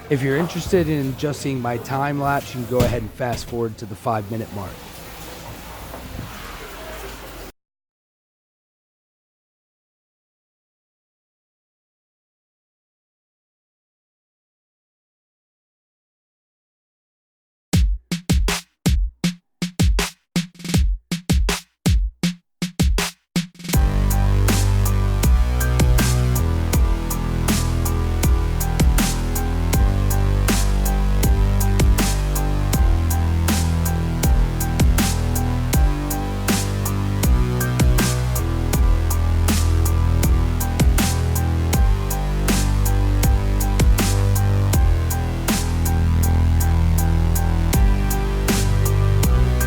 If you're interested in just seeing my time lapse, you can go ahead and fast forward to the 5-minute mark.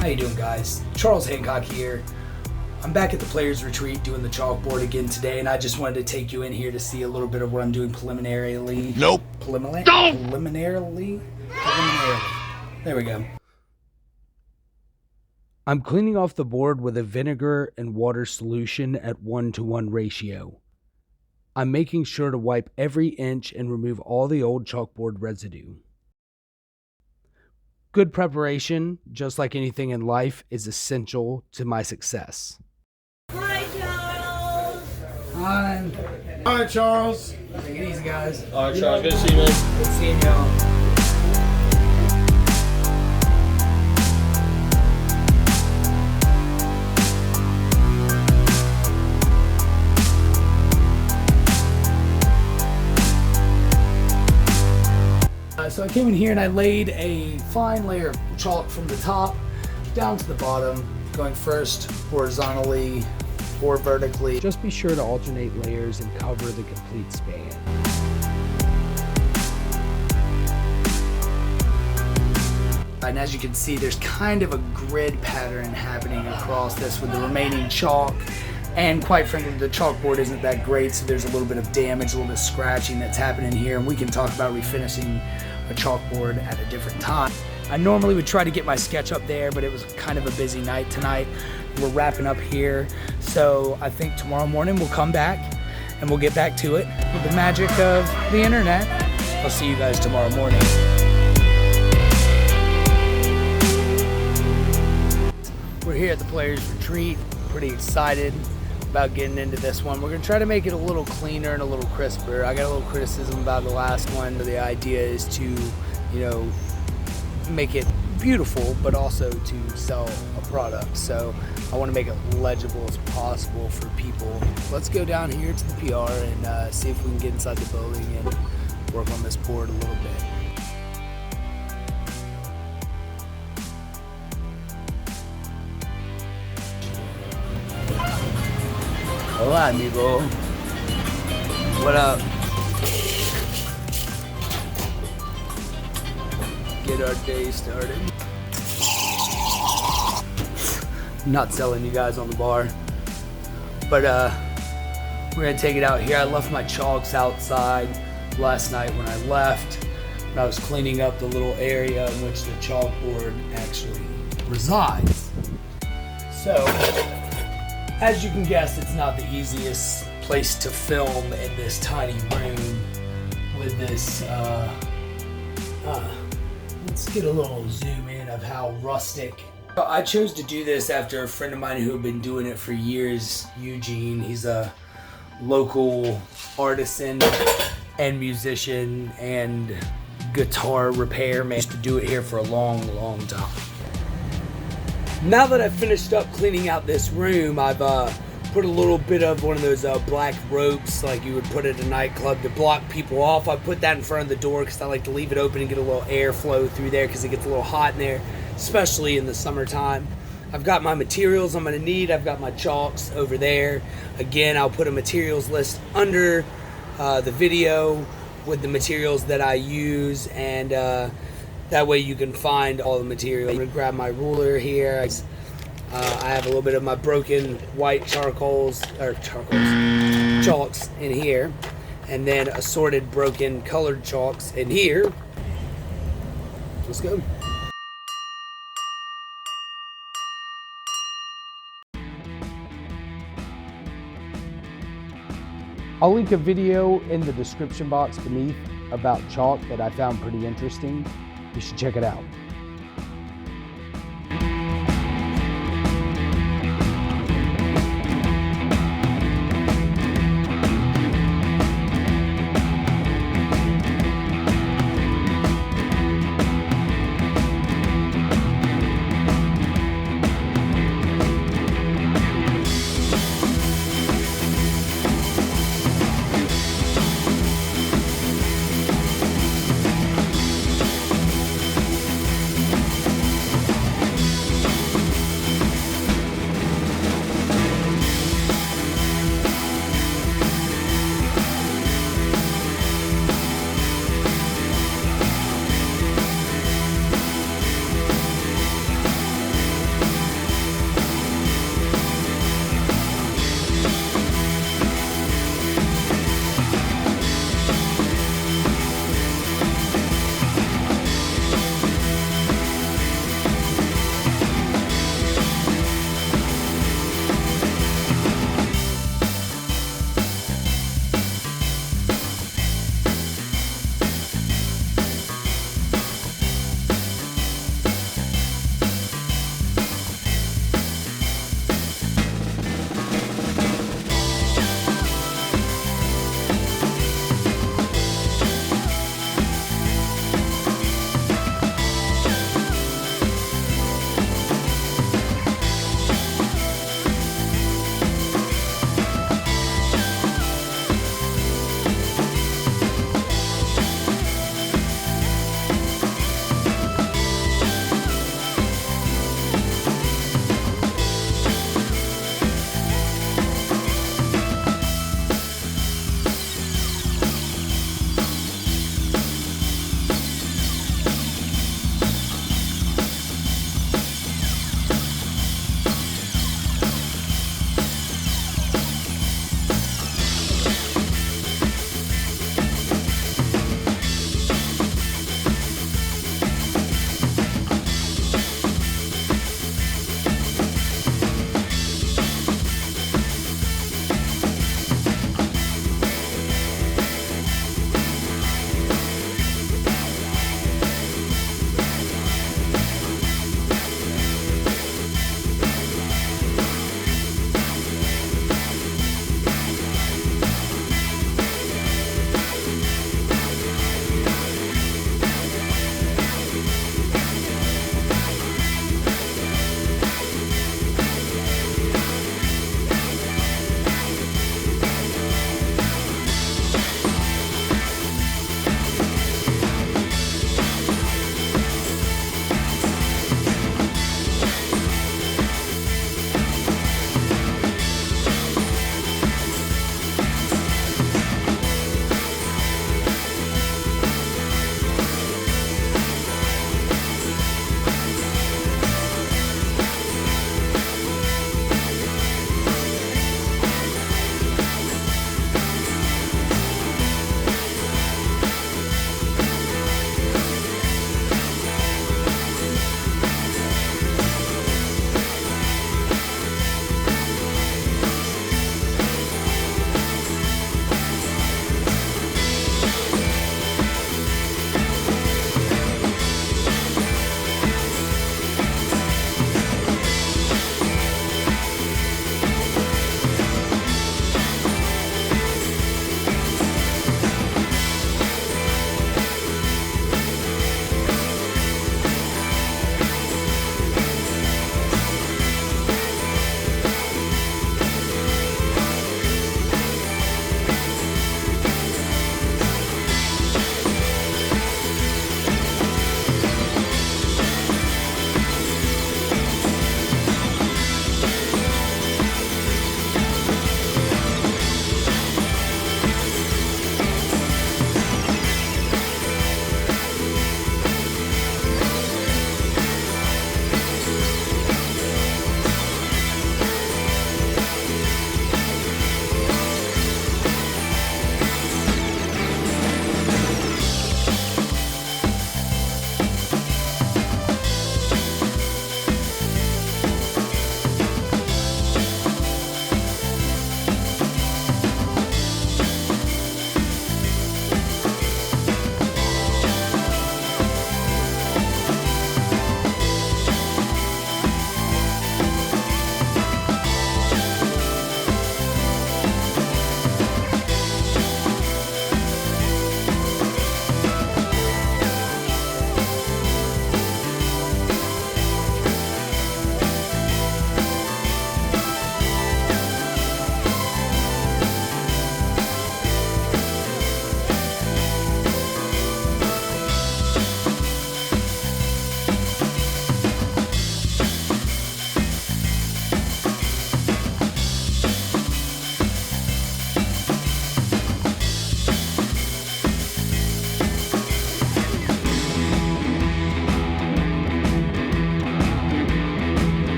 How you doing, guys? Charles Hancock here. I'm back at the Players Retreat doing the chalkboard again today, and I just wanted to take you in here to see a little bit of what I'm doing preliminarily. Nope. Preliminarily. There we go. I'm cleaning off the board with a vinegar and water solution at 1-to-1 ratio. I'm making sure to wipe every inch and remove all the old chalkboard residue. Good preparation, just like anything in life, is essential to my success. Hi, Charles. Hi. Hi, Charles. Take it easy, guys. All right, Charles. Good to see you, man. Good seeing y'all. So I came in here and I laid a fine layer of chalk from the top down to the bottom, going first horizontally or vertically. Just be sure to alternate layers and cover the complete span. And as you can see, there's kind of a grid pattern happening across this with the remaining chalk. And quite frankly, the chalkboard isn't that great, so there's a little bit of damage, a little bit of scratching that's happening here, and we can talk about refinishing a chalkboard at a different time. I normally would try to get my sketch up there, but it was kind of a busy night tonight. We're wrapping up here, so I think tomorrow morning we'll come back and we'll get back to it with the magic of the internet. I'll see you guys tomorrow morning. We're here at the Players Retreat, pretty excited about getting into this one. We're gonna try to make it a little cleaner and a little crisper. I got a little criticism about the last one. The idea is to, make it beautiful, but also to sell a product. So I wanna make it legible as possible for people. Let's go down here to the PR and see if we can get inside the building and work on this board a little bit. Hola, amigo. What up? Get our day started. Not selling you guys on the bar, but we're gonna take it out here. I left my chalks outside last night when I left, and I was cleaning up the little area in which the chalkboard actually resides. So, as you can guess, it's not the easiest place to film in this tiny room with this, let's get a little zoom in of how rustic. I chose to do this after a friend of mine who had been doing it for years, Eugene. He's a local artisan and musician and guitar repairman. Used to do it here for a long, long time. Now that I've finished up cleaning out this room, I've put a little bit of one of those black ropes like you would put at a nightclub to block people off. I put that in front of the door because I like to leave it open and get a little airflow through there because it gets a little hot in there, especially in the summertime. I've got my materials I'm going to need. I've got my chalks over there. Again, I'll put a materials list under the video with the materials that I use, and that way you can find all the material. I'm gonna grab my ruler here. I have a little bit of my broken white chalks in here, and then assorted broken colored chalks in here. Let's go. I'll link a video in the description box beneath about chalk that I found pretty interesting. You should check it out.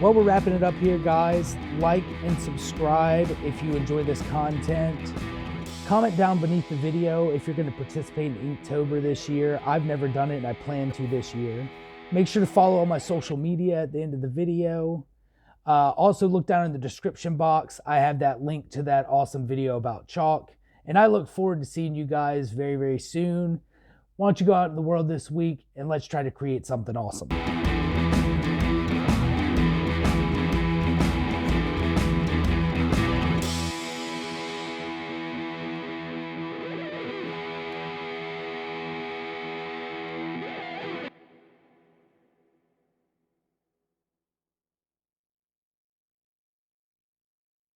Well, we're wrapping it up here, guys. Like and subscribe if you enjoy this content. Comment down beneath the video if you're going to participate in Inktober this year. I've never done it and I plan to this year. Make sure to follow all my social media at the end of the video. Also look down in the description box. I have that link to that awesome video about chalk. And I look forward to seeing you guys very, very soon. Why don't you go out in the world this week and let's try to create something awesome.